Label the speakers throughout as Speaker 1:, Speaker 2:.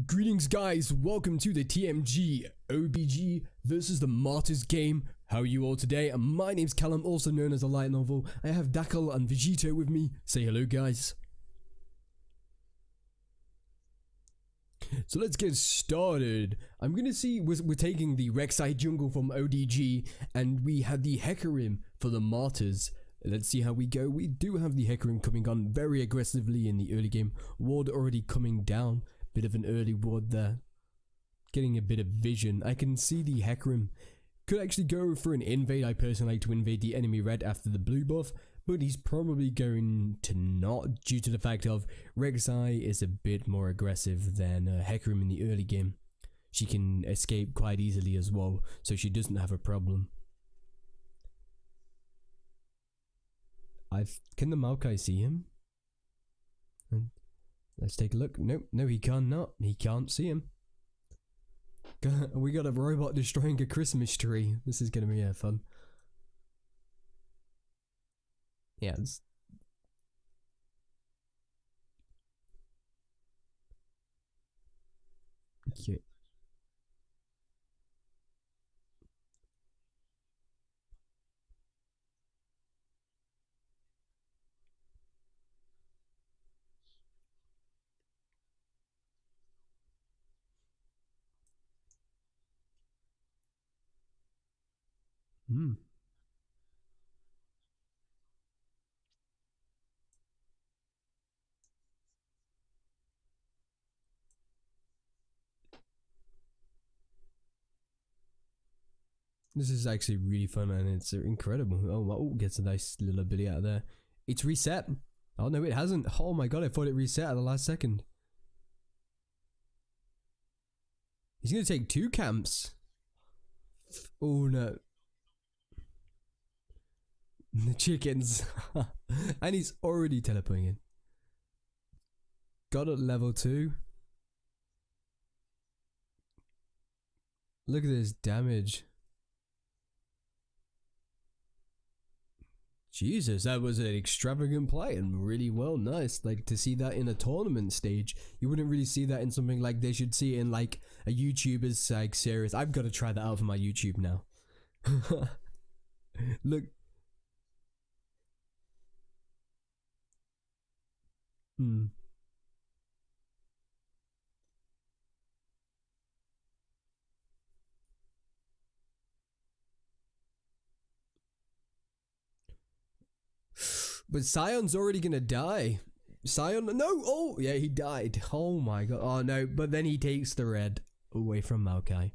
Speaker 1: Greetings guys, welcome to the TMG ODG versus the Martyrs game. How are you all today? My name's Callum, also known as ALightNovel. I have Dackle and Vegito with me. Say hello guys. So let's get started. I'm gonna see, we're taking the Rek'Sai jungle from ODG and we have the Hecarim for the Martyrs. Let's see how we go. We do have the Hecarim coming on very aggressively in the early game. Ward already coming down. Bit of an early ward there. Getting a bit of vision. I can see the Hecarim could actually go for an invade. I personally like to invade the enemy red after the blue buff, but he's probably going to not, due to the fact of Rek'Sai is a bit more aggressive than Hecarim in the early game. She can escape quite easily as well, so she doesn't have a problem. Can the Maokai see him? Let's take a look. Nope, no, he cannot. He can't see him. We got a robot destroying a Christmas tree. This is gonna be fun. Yeah. Okay. Hmm. This is actually really fun and it's incredible. Oh, wow, gets a nice little ability out of there. It's reset. Oh no, it hasn't. Oh my god, I thought it reset at the last second. He's gonna take 2 camps. Oh no. The chickens. And he's already teleporting in. Got at level 2. Look at this damage. Jesus, that was an extravagant play and really well, nice. Like, to see that in a tournament stage, you wouldn't really see that in something like they should see in like a YouTuber's like series. I've got to try that out for my YouTube now. Look. Hmm. But Sion's already gonna die. Sion, no, oh, yeah, he died. Oh my god, oh no, but then he takes the red away from Maokai.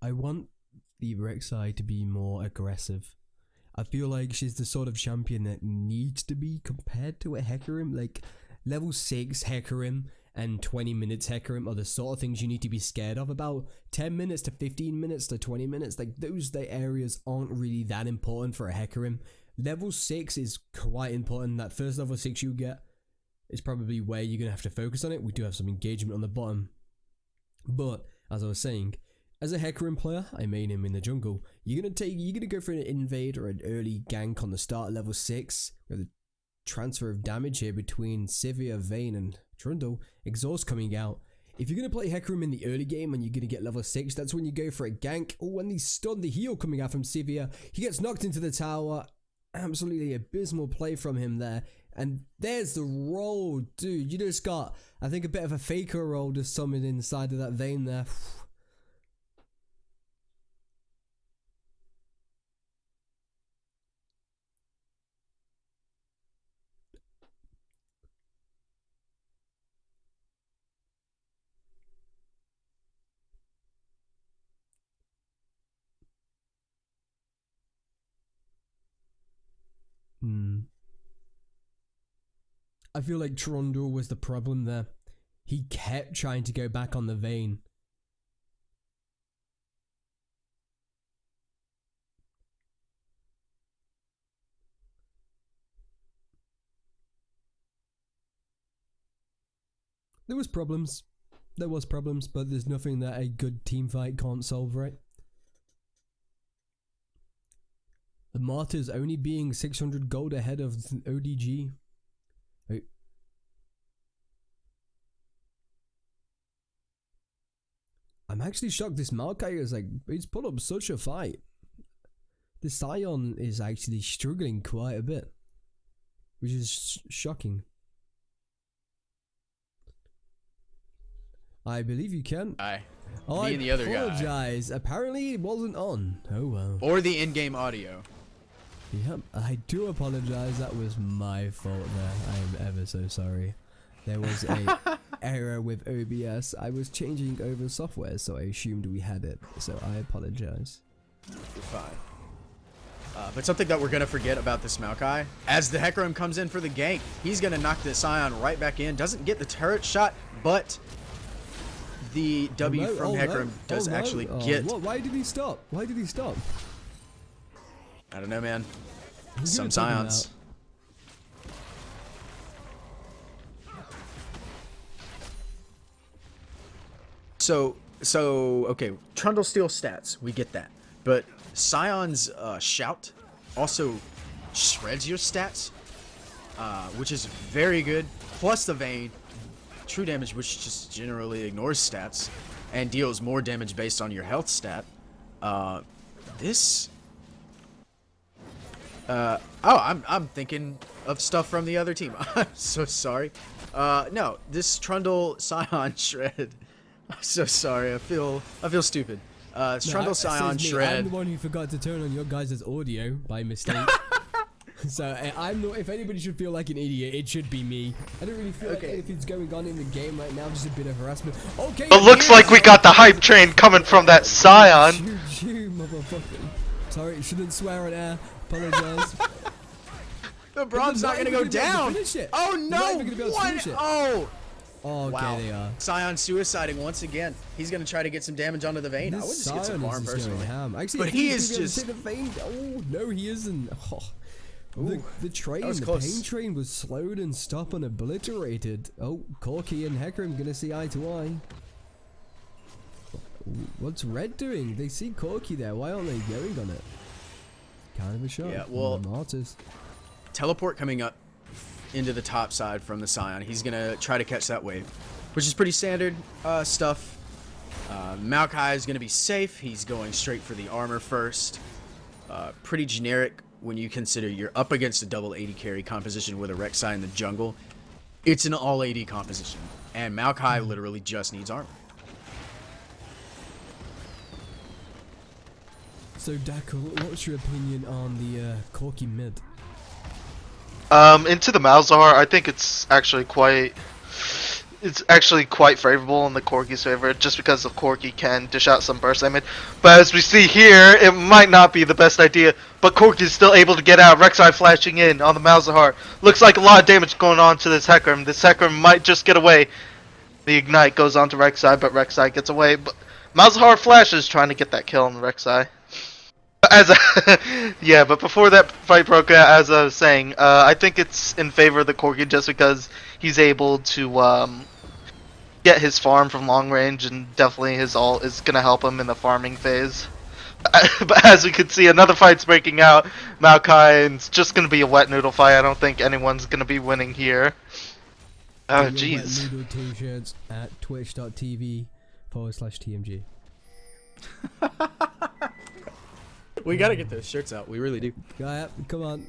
Speaker 1: I want the Rek'Sai to be more aggressive. I feel like she's the sort of champion that needs to be compared to a Hecarim. Like, level 6 Hecarim and 20 minutes Hecarim are the sort of things you need to be scared of. About 10 minutes to 15 minutes to 20 minutes, like those areas aren't really that important for a Hecarim. Level 6 is quite important. That first level 6 you get is probably where you're going to have to focus on it. We do have some engagement on the bottom. But, as I was saying, as a Hecarim player, I main him in the jungle. You're gonna go for an invade or an early gank on the start level 6. We have the transfer of damage here between Sivir, Vayne, and Trundle. Exhaust coming out. If you're gonna play Hecarim in the early game and you're gonna get level 6, that's when you go for a gank. Oh, when he's stunned, the heal coming out from Sivir. He gets knocked into the tower. Absolutely abysmal play from him there. And there's the roll, dude. You just got, I think, a bit of a faker roll just summoned inside of that Vayne there. I feel like Trundle was the problem there. He kept trying to go back on the Vayne. There was problems. There was problems, but there's nothing that a good team fight can't solve, right? The Martyrs only being 600 gold ahead of ODG. Wait. I'm actually shocked this Maokai is like, he's put up such a fight. The Sion is actually struggling quite a bit, which is shocking. I believe you can.
Speaker 2: Oh, me and the other guy.
Speaker 1: I apologize. Apparently it wasn't on. Oh well.
Speaker 2: Or the in-game audio.
Speaker 1: Yep, I do apologize. That was my fault there. I am ever so sorry. There was a error with OBS. I was changing over software, so I assumed we had it. So I apologize.
Speaker 2: You're fine. But something that we're going to forget about this Maokai, as the Hecarim comes in for the gank, he's going to knock the Sion right back in. Doesn't get the turret shot, but the W from Hecarim does actually get...
Speaker 1: What? Why did he stop? Why did he stop?
Speaker 2: I don't know, man. Some Sions. So okay, Trundle steal stats, we get that. But Sion's shout also shreds your stats, which is very good. Plus the Vayne, true damage, which just generally ignores stats and deals more damage based on your health stat. I'm thinking of stuff from the other team. I'm so sorry. No, this Trundle Sion shred. I'm so sorry. I feel stupid. Trundle Sion shred.
Speaker 1: I'm the one who forgot to turn on your guys' audio by mistake. So I'm not. If anybody should feel like an idiot, it should be me. I don't really feel like anything's going on in the game right now. Just a bit of harassment. Okay.
Speaker 3: It looks like we got the hype train coming from that Sion.
Speaker 1: You motherfucker. Sorry, shouldn't swear on air. Apologize.
Speaker 2: The Braum's not gonna go down. Oh no! What? Oh.
Speaker 1: Oh, okay,
Speaker 2: wow.
Speaker 1: They are.
Speaker 2: Sion suiciding once again. He's gonna try to get some damage onto the Vayne. I would just get some farm personally.
Speaker 1: Actually,
Speaker 2: but he is just.
Speaker 1: The Vayne. Oh no, he isn't. Oh. The train, the pain train was slowed and stopped and obliterated. Oh, Corki and Hecarim gonna see eye to eye. What's Red doing? They see Corki there. Why aren't they going on it? Kind of a shot.
Speaker 2: Yeah, well,
Speaker 1: Martyrs.
Speaker 2: Teleport coming up into the top side from the Sion. He's gonna try to catch that wave, which is pretty standard stuff. Maokai is gonna be safe. He's going straight for the armor first. Pretty generic when you consider you're up against a double AD carry composition with a Rek'Sai in the jungle. It's an all AD composition, and Maokai literally just needs armor.
Speaker 1: So Dackle, what's your opinion on the Corki mid?
Speaker 3: Into the Malzahar, I think it's actually quite favorable in the Corki's favor, just because the Corki can dish out some burst damage. But as we see here, it might not be the best idea. But Corki's still able to get out. Rek'Sai flashing in on the Malzahar. Looks like a lot of damage going on to this Hecarim. This Hecarim might just get away. The Ignite goes on to Rek'Sai, but Rek'Sai gets away. But Malzahar flashes, trying to get that kill on the Rek'Sai. But before that fight broke out, as I was saying, I think it's in favor of the Corki just because he's able to get his farm from long range, and definitely his ult is going to help him in the farming phase. But as we can see, another fight's breaking out. Maokai, and it's just going to be a wet noodle fight. I don't think anyone's going to be winning here. Oh, jeez.
Speaker 1: Wet noodle t-shirts at twitch.tv/TMG.
Speaker 2: We gotta get those shirts out. We really do.
Speaker 1: Come on.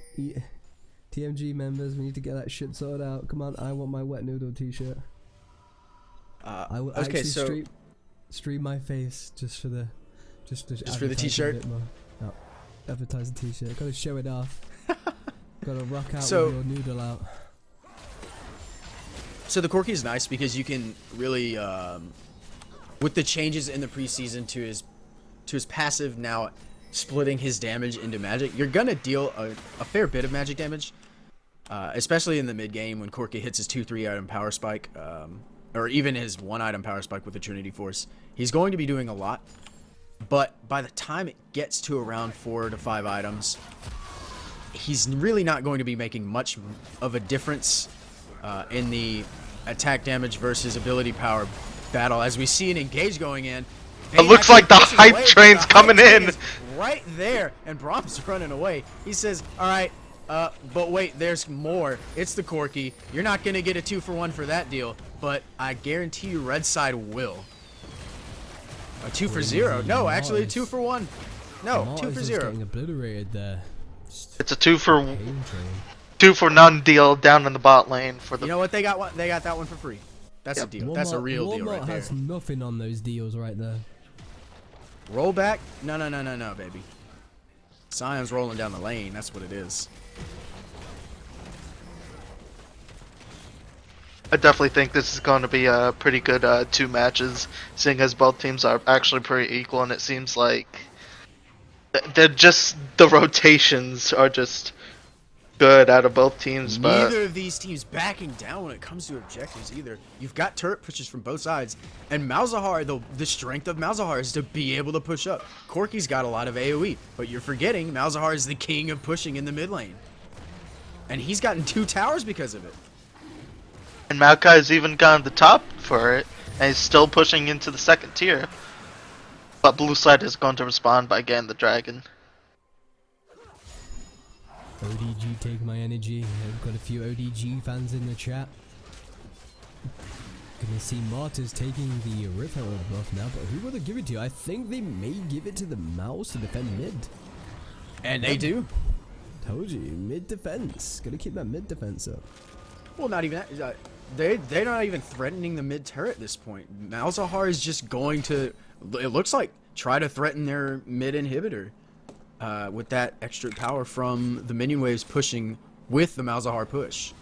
Speaker 1: TMG members, we need to get that shit sorted out. Come on, I want my wet noodle t-shirt. I will actually stream my face just for the
Speaker 2: for the t-shirt.
Speaker 1: No, advertise the t-shirt. Gotta show it off. Gotta rock out with your noodle out.
Speaker 2: So the Corki is nice because you can really, with the changes in the preseason to his passive now splitting his damage into magic, you're gonna deal a fair bit of magic damage, especially in the mid game when Corki hits his 2-3 item power spike. or even his 1-item power spike with the Trinity Force, he's going to be doing a lot. But by the time it gets to around 4 to 5 items, he's really not going to be making much of a difference in the attack damage versus ability power battle. As we see an engage going in,
Speaker 3: it looks like the hype train's coming in.
Speaker 2: Right there, and Brom's running away. He says, all right, but wait, there's more. It's the Corki. You're not going to get a 2-for-1 for that deal, but I guarantee you red side will. A 2-for-0. No, actually a 2-for-1. No, 2-for-0.
Speaker 1: Getting obliterated there.
Speaker 3: It's a 2-for-none deal down in the bot lane for the.
Speaker 2: You know what? They got that one for free. That's a deal. That's a real deal right there.
Speaker 1: Has nothing on those deals right there.
Speaker 2: Roll back? No, baby. Sion's rolling down the lane. That's what it is.
Speaker 3: I definitely think this is going to be a pretty good 2 matches, seeing as both teams are actually pretty equal, and it seems like they're just the rotations are just good out of both teams.
Speaker 2: Neither of these teams backing down when it comes to objectives either. You've got turret pushes from both sides, and Malzahar, the strength of Malzahar is to be able to push up. Corki's got a lot of AoE, but you're forgetting Malzahar is the king of pushing in the mid lane, and he's gotten 2 towers because of it.
Speaker 3: And Maokai's even gone to the top for it, and he's still pushing into the 2nd tier. But blue side is going to respond by getting the dragon.
Speaker 1: ODG, take my energy. I've got a few ODG fans in the chat. Gonna see Martyr's taking the Rip Herald buff now, but who will they give it to? I think they may give it to the mouse to defend mid.
Speaker 2: And they do.
Speaker 1: Told you, mid defense. Gotta keep that mid defense up.
Speaker 2: Well, not even that. They're not even threatening the mid turret at this point. Malzahar is just going to, it looks like, try to threaten their mid inhibitor with that extra power from the minion waves pushing with the Malzahar push.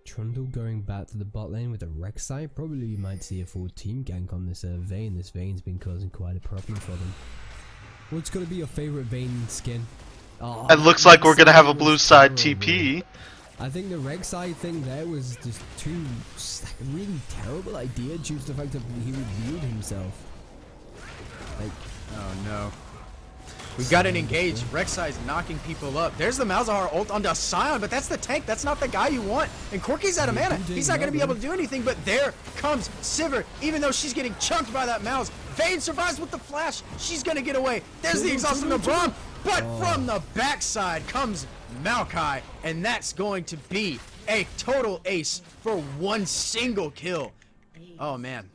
Speaker 1: Trundle going back to the bot lane with a Rek'Sai. Probably you might see a full team gank on this Vayne. This Vayne's been causing quite a problem for them. What's going to be your favorite Vayne skin? Oh,
Speaker 3: it looks like we're going to have a blue side TP.
Speaker 1: I think the Rek'Sai thing there was just too, like, a really terrible idea due to the fact that he revealed himself. Like,
Speaker 2: oh no. We've got an engage. Rek'Sai's knocking people up. There's the Malzahar ult onto Sion, but that's the tank. That's not the guy you want. And Corki's out of mana. He's not going to be able to do anything, but there comes Sivir. Even though she's getting chunked by that Malz, Vayne survives with the flash. She's going to get away. There's the exhaust from the Braum, but from the backside comes Maokai, and that's going to be a total ace for 1 single kill. Oh, man.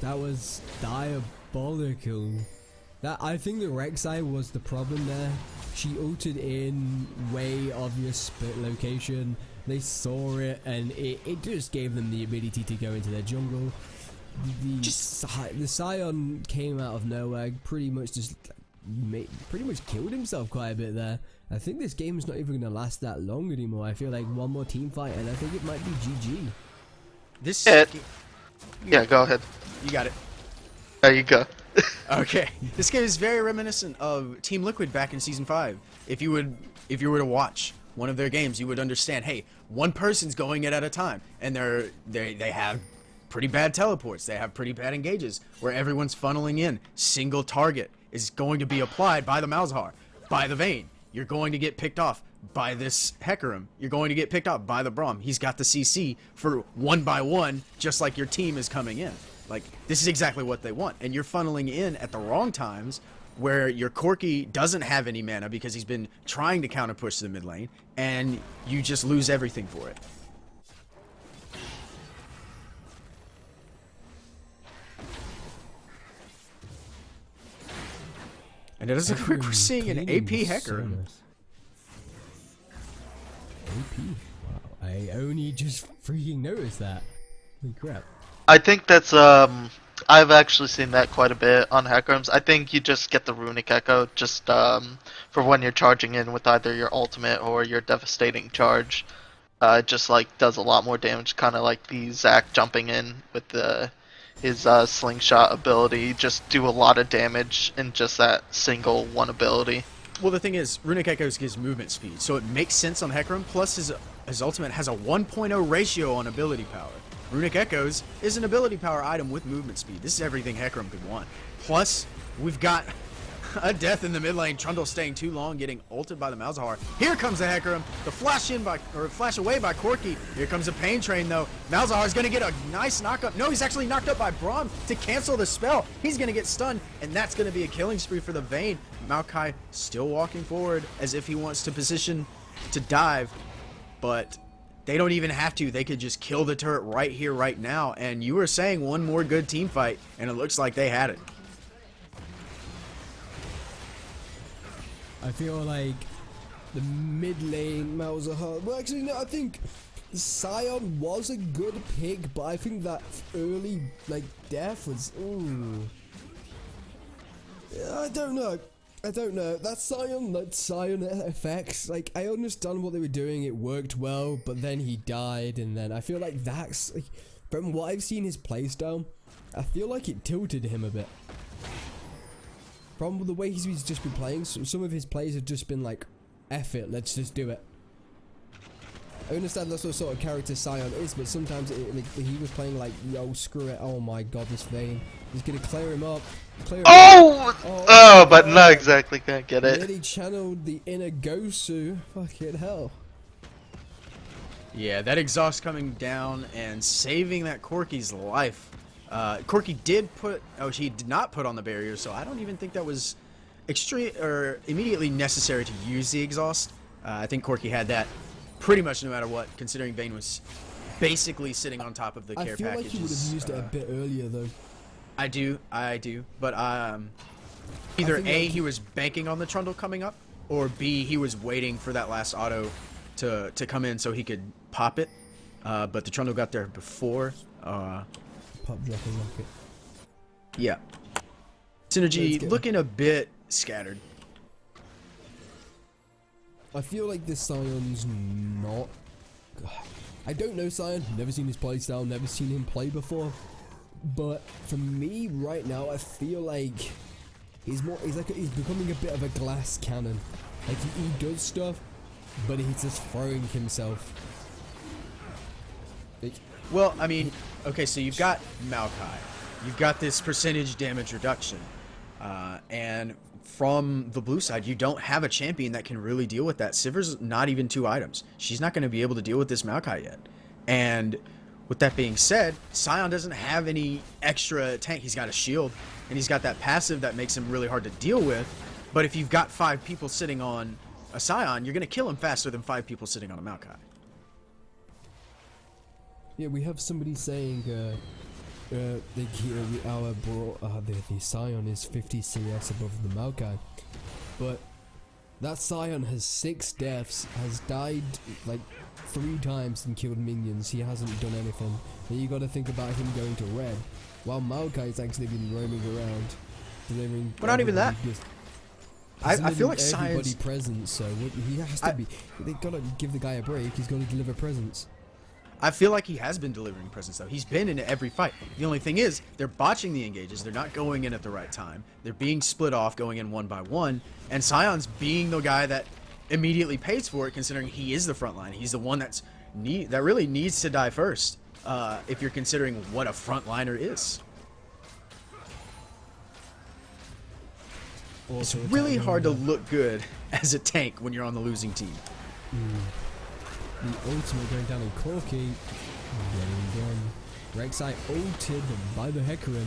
Speaker 1: That was diabolical. I think the Rek'Sai was the problem there. She ulted in way obvious split location. They saw it, and it just gave them the ability to go into their jungle. The Sion came out of nowhere, pretty much killed himself quite a bit there. I think this game is not even going to last that long anymore. I feel like one more team fight, and I think it might be GG.
Speaker 3: Yeah, go ahead.
Speaker 2: You got it.
Speaker 3: There you go.
Speaker 2: Okay, this game is very reminiscent of Team Liquid back in Season 5. If you were to watch one of their games, you would understand, hey, one person's going it at a time, and they have pretty bad teleports, they have pretty bad engages, where everyone's funneling in. Single target is going to be applied by the Malzahar, by the Vayne. You're going to get picked off by this Hecarim. You're going to get picked off by the Braum. He's got the CC for 1 by 1, just like your team is coming in. Like, this is exactly what they want. And you're funneling in at the wrong times where your Corki doesn't have any mana because he's been trying to counter push to the mid lane, and you just lose everything for it. And it doesn't look like we're seeing an AP Hecarim.
Speaker 1: AP? Wow. I only just freaking noticed that. Holy crap.
Speaker 3: I think that's I've actually seen that quite a bit on Hecarims. I think you just get the Runic Echo just for when you're charging in with either your ultimate or your devastating charge. It just like does a lot more damage, kind of like the Zac jumping in with the his slingshot ability just do a lot of damage in just that single one ability.
Speaker 2: Well, the thing is, Runic Echoes gives movement speed, so it makes sense on Hecarim, plus his ultimate has a 1.0 ratio on ability power. Runic Echoes is an ability power item with movement speed. This is everything Hecarim could want. Plus, we've got a death in the mid lane, Trundle staying too long, getting ulted by the Malzahar. Here comes the Hecarim, the flash away by Corki. Here comes a pain train though. Malzahar is gonna get a nice knockup. No, he's actually knocked up by Braum to cancel the spell. He's gonna get stunned, and that's gonna be a killing spree for the Vayne. Maokai still walking forward as if he wants to position to dive, but they don't even have to. They could just kill the turret right here, right now. And you were saying one more good team fight, and it looks like they had it.
Speaker 1: I feel like the mid lane Malzahar. Well, actually, no. I think Sion was a good pick, but I think that early death was. Ooh. I don't know. That Sion effects. Like, I understand what they were doing. It worked well, but then he died, and then I feel like that's from what I've seen his playstyle. I feel like it tilted him a bit. From the way he's just been playing, some of his plays have just been like, F it, let's just do it. I understand that's what sort of character Sion is, but sometimes he was playing like, yo, screw it, oh my god, this Vayne. He's gonna clear him up.
Speaker 3: But not exactly, can't get it.
Speaker 1: Really channeled the inner Gosu, fucking hell.
Speaker 2: Yeah, that exhaust coming down and saving that Corki's life. Corki did he did not put on the barrier, so I don't even think that was immediately necessary to use the exhaust. I think Corki had that pretty much no matter what, considering Vayne was basically sitting on top of the care packages.
Speaker 1: I feel like he would have used it a bit earlier though.
Speaker 2: I do, but either A, he was banking on the Trundle coming up, or B, he was waiting for that last auto to come in so he could pop it, but the Trundle got there before.
Speaker 1: Pop, drop, and rocket.
Speaker 2: Yeah. Synergy looking a bit scattered.
Speaker 1: I feel like this Sion's not. God. I don't know Sion. Never seen his playstyle. Never seen him play before. But for me right now, I feel like he's becoming a bit of a glass cannon. Like he does stuff, but he's just throwing himself.
Speaker 2: Well, I mean, okay, so you've got Maokai. You've got this percentage damage reduction. And from the blue side, you don't have a champion that can really deal with that. Sivir's not even 2 items. She's not going to be able to deal with this Maokai yet. And with that being said, Sion doesn't have any extra tank. He's got a shield, and he's got that passive that makes him really hard to deal with. But if you've got 5 people sitting on a Sion, you're going to kill him faster than 5 people sitting on a Maokai.
Speaker 1: Yeah, we have somebody saying the Sion is 50 CS above the Maokai, but that Sion has 6 deaths, has died like 3 times and killed minions. He hasn't done anything. And you got to think about him going to red, while Maokai's actually been roaming around, delivering.
Speaker 2: But not even that. I feel like
Speaker 1: everybody presents, so he has to be. They gotta give the guy a break. He's got to deliver presents.
Speaker 2: I feel like he has been delivering presents, though. He's been in every fight. The only thing is, they're botching the engages. They're not going in at the right time. They're being split off, going in one by one. And Sion's being the guy that immediately pays for it, considering he is the front line. He's the one that really needs to die first, if you're considering what a frontliner is. Also, it's really hard to look good as a tank when you're on the losing team.
Speaker 1: The ultimate going down on Corki. Getting done. Rek'Sai ulted by the Hecarim.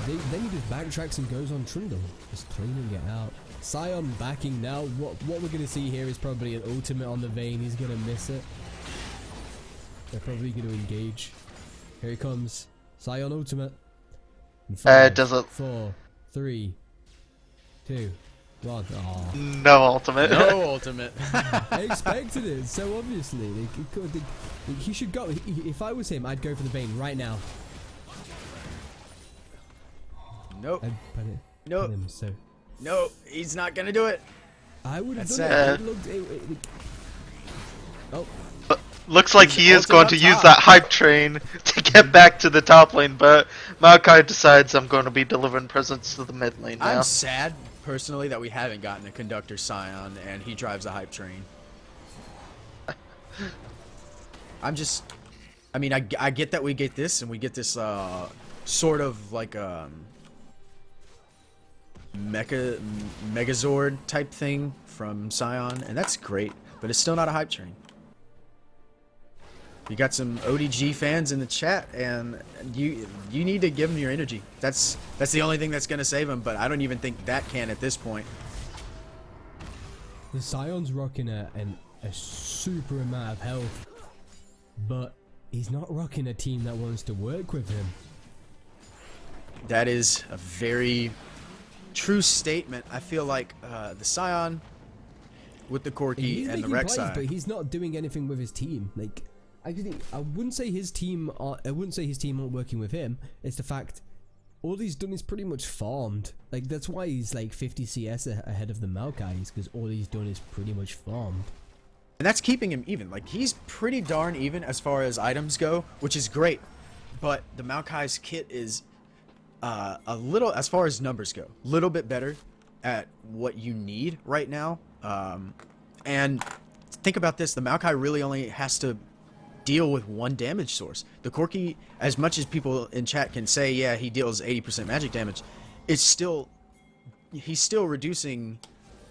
Speaker 1: Then he just backtracks and goes on Trundle. Just cleaning it out. Sion backing now. What we're going to see here is probably an ultimate on the Vayne. He's going to miss it. They're probably going to engage. Here he comes. Sion ultimate.
Speaker 3: Does it?
Speaker 1: 4, 3, 2, 1. Oh.
Speaker 3: No ultimate.
Speaker 2: No ultimate.
Speaker 1: I expected it so obviously. He should go. If I was him, I'd go for the Vayne right now.
Speaker 2: Nope.
Speaker 1: Nope.
Speaker 2: Nope. He's not gonna do it.
Speaker 1: I would have done it. Oh.
Speaker 3: Looks like
Speaker 2: He's
Speaker 3: he is
Speaker 2: ulted
Speaker 3: going
Speaker 2: up
Speaker 3: to use
Speaker 2: top.
Speaker 3: that hype train to get back to the top lane, but Maokai decides I'm going to be delivering presents to the mid lane now.
Speaker 2: I'm sad, personally, that we haven't gotten a conductor Scion and he drives a hype train. I mean, I get that we get this, and we get this, sort of like, Megazord type thing from Scion, and that's great, but it's still not a hype train. You got some ODG fans in the chat, and you need to give them your energy. That's the only thing that's gonna save him, but I don't even think that can at this point.
Speaker 1: The Scion's rocking a super amount of health, but he's not rocking a team that wants to work with him.
Speaker 2: That is a very true statement. I feel like the Scion with the Corki and the Rek'Sai,
Speaker 1: but he's not doing anything with his team. Like, I wouldn't say his team aren't working with him. It's the fact all he's done is pretty much farmed. Like, that's why he's like 50 CS ahead of the Maokais, because all he's done is pretty much farmed.
Speaker 2: and that's keeping him even. Like, he's pretty darn even as far as items go, which is great. But the Maokai's kit is a little, as far as numbers go, a little bit better at what you need right now. And think about this: the Maokai really only has to deal with one damage source. The Corki, as much as people in chat can say, yeah, he deals 80% magic damage, it's still, he's still reducing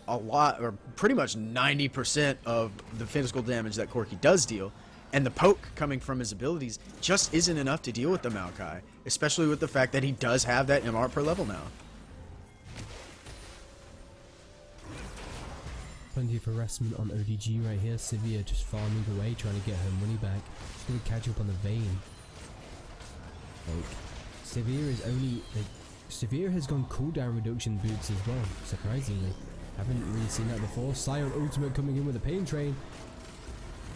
Speaker 2: a lot, or pretty much 90% of the physical damage that Corki does deal. And the poke coming from his abilities just isn't enough to deal with the Maokai, especially with the fact that he does have that MR per level now.
Speaker 1: Plenty of harassment on ODG right here. Sivir just farming away, trying to get her money back. She's gonna catch up on the Vayne. Like, Sivir has gone cooldown reduction boots as well, surprisingly. Haven't really seen that before. Scion ultimate coming in with a pain train.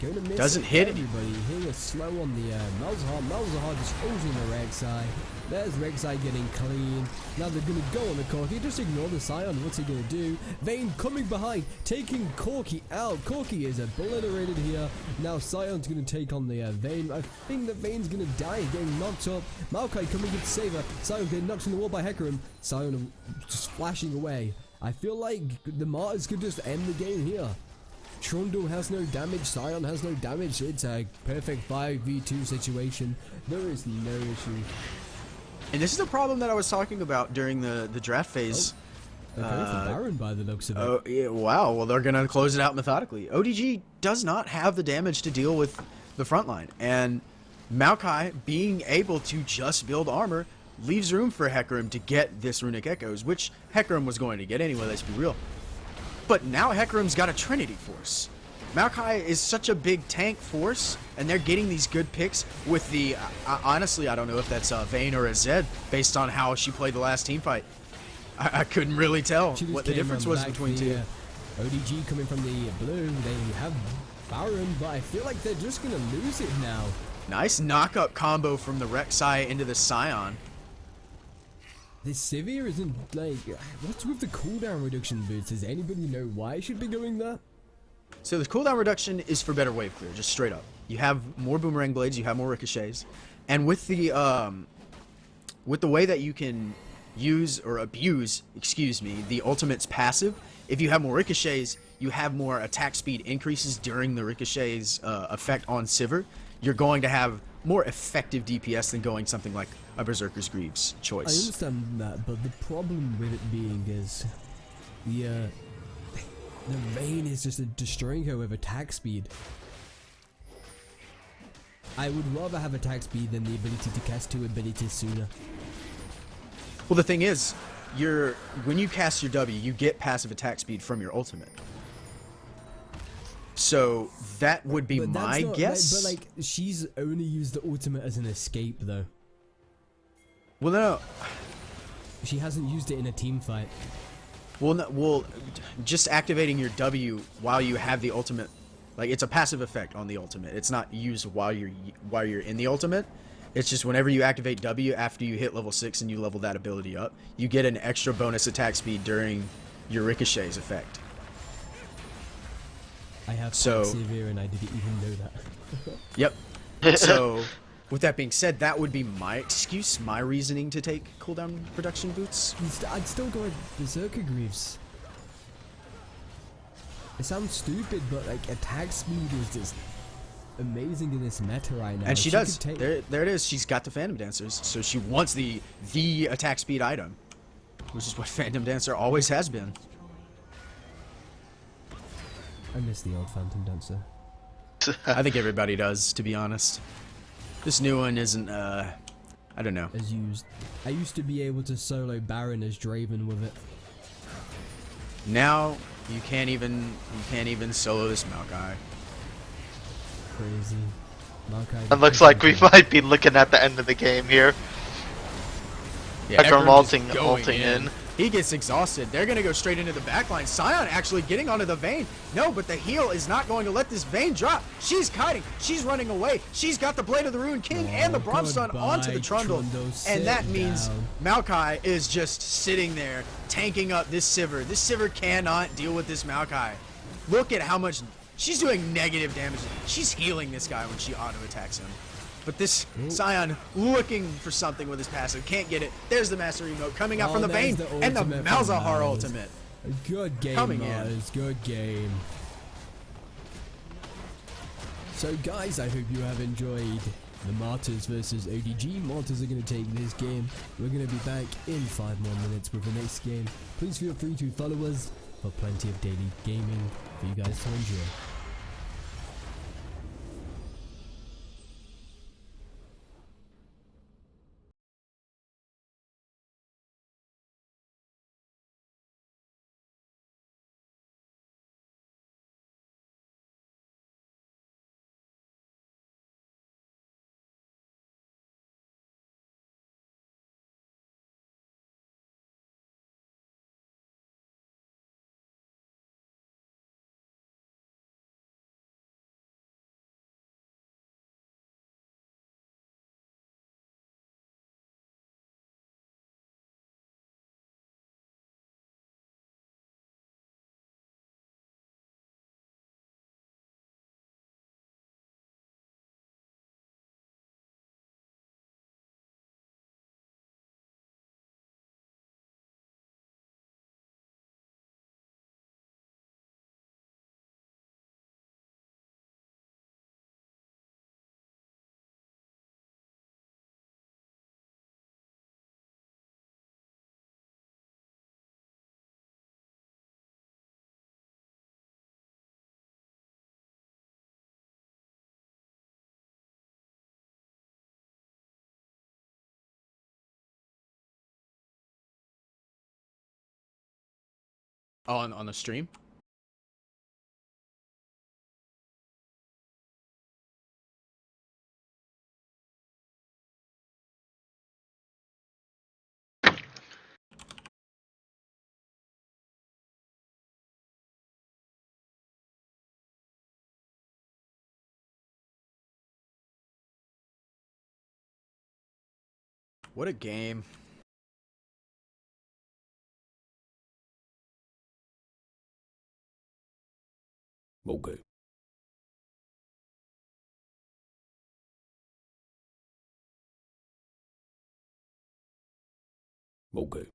Speaker 1: Going to miss
Speaker 2: Doesn't hit
Speaker 1: everybody. Hitting it slow on the Malzahar. Malzahar just ulting the Rek'Sai. There's Rek'Sai getting clean. Now they're going to go on the Corki. Just ignore the Scion. What's he going to do? Vayne coming behind, taking Corki out. Corki is obliterated here. Now Scion's going to take on the Vayne. I think that Vayne's going to die, getting knocked up. Maokai coming in to save her. Scion getting knocked in the wall by Hecarim. Scion just flashing away. I feel like the Martyrs could just end the game here. Trundle has no damage, Scion has no damage. It's a perfect 5v2 situation. There is no issue.
Speaker 2: And this is the problem that I was talking about during the draft phase.
Speaker 1: They're going for Baron by the looks of it.
Speaker 2: Oh, yeah, wow. Well, they're going to close it out methodically. ODG does not have the damage to deal with the front line. And Maokai being able to just build armor leaves room for Hecarim to get this Runic Echoes, which Hecarim was going to get anyway, let's be real. But now Hecarim's got a Trinity Force. Maokai is such a big tank force, and they're getting these good picks with the... honestly, I don't know if that's a Vayne or a Zed, based on how she played the last team fight. I couldn't really tell what the difference was between two.
Speaker 1: ODG coming from the blue, they have Baron, but I feel like they're just going to lose it now.
Speaker 2: Nice knock-up combo from the Rek'Sai into the Scion.
Speaker 1: This Sivir isn't, like, what's with the cooldown reduction boots? Does anybody know why it should be doing that?
Speaker 2: So the cooldown reduction is for better wave clear, just straight up. You have more boomerang blades, you have more ricochets, and with the way that you can use or abuse, excuse me, the ultimate's passive, if you have more ricochets, you have more attack speed increases during the ricochet's effect on Sivir. You're going to have more effective DPS than going something like a Berserker's Greaves choice.
Speaker 1: I understand that, but the problem with it being is the Vayne is just destroying her with attack speed. I would rather have attack speed than the ability to cast two abilities sooner.
Speaker 2: Well, the thing is, when you cast your W, you get passive attack speed from your ultimate. So that would be my guess.
Speaker 1: But like, she's only used the ultimate as an escape, though.
Speaker 2: Well, no.
Speaker 1: She hasn't used it in a team fight.
Speaker 2: Well, no, well, just activating your W while you have the ultimate, like, it's a passive effect on the ultimate. It's not used while you're in the ultimate. It's just whenever you activate W after you hit level 6 and you level that ability up, you get an extra bonus attack speed during your Ricochet's effect.
Speaker 1: I have
Speaker 2: So-
Speaker 1: severe and I didn't even know that.
Speaker 2: Yep. So, with that being said, that would be my excuse, my reasoning to take cooldown reduction boots.
Speaker 1: I'd still go with Berserker Greaves. It sounds stupid, but like attack speed is just amazing in this meta right now.
Speaker 2: And she does.
Speaker 1: could take-
Speaker 2: There it is. She's got the Phantom Dancers, so she wants the attack speed item, which is what Phantom Dancer always has been.
Speaker 1: I miss the old Phantom Dancer.
Speaker 2: I think everybody does, to be honest. This new one isn't. I don't know.
Speaker 1: As used. I used to be able to solo Baron as Draven with it.
Speaker 2: Now you can't even solo this Maokai.
Speaker 1: Crazy. Maokai
Speaker 3: It looks like we might be looking at the end of the game here.
Speaker 2: Yeah,
Speaker 3: After
Speaker 2: Ekron just
Speaker 3: ulting
Speaker 2: going
Speaker 3: in.
Speaker 2: He gets exhausted. They're going to go straight into the backline. Sion actually getting onto the Vayne. No, but the heal is not going to let this Vayne drop. She's kiting. She's running away. She's got the Blade of the Ruined King and the Bronzestone onto the Trundle. And that means Maokai is just sitting there tanking up this Sivir. This Sivir cannot deal with this Maokai. Look at how much... She's doing negative damage. She's healing this guy when she auto-attacks him. But this Sion looking for something with his passive. Can't get it. There's the Master Emote coming out from the Vayne. And the Malzahar ultimate.
Speaker 1: Good game,
Speaker 2: Coming
Speaker 1: Mars. Good game. So guys, I hope you have enjoyed the Martyrs versus ODG. Martyrs are going to take this game. We're going to be back in 5 more minutes with the next game. Please feel free to follow us for plenty of daily gaming for you guys to enjoy.
Speaker 2: Oh, on the stream? What a game.
Speaker 1: Okay. Okay.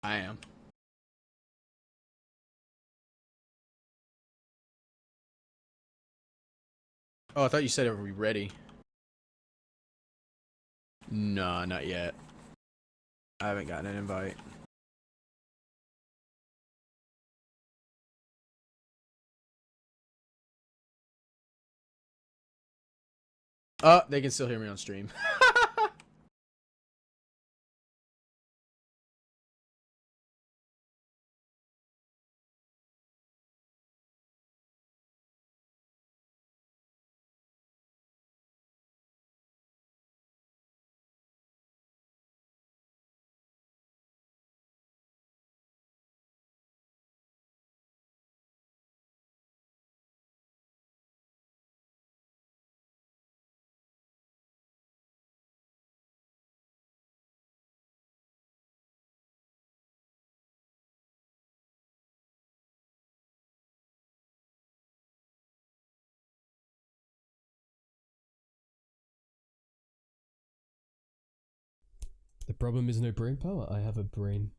Speaker 2: I am. Oh, I thought you said are we ready? No, not yet. I haven't gotten an invite. Oh, they can still hear me on stream.
Speaker 1: The problem is no brain power. I have a brain.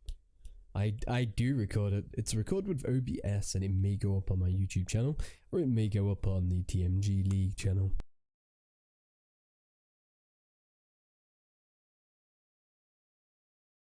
Speaker 1: I do record it. It's recorded with OBS and it may go up on my YouTube channel or it may go up on the TMG League channel.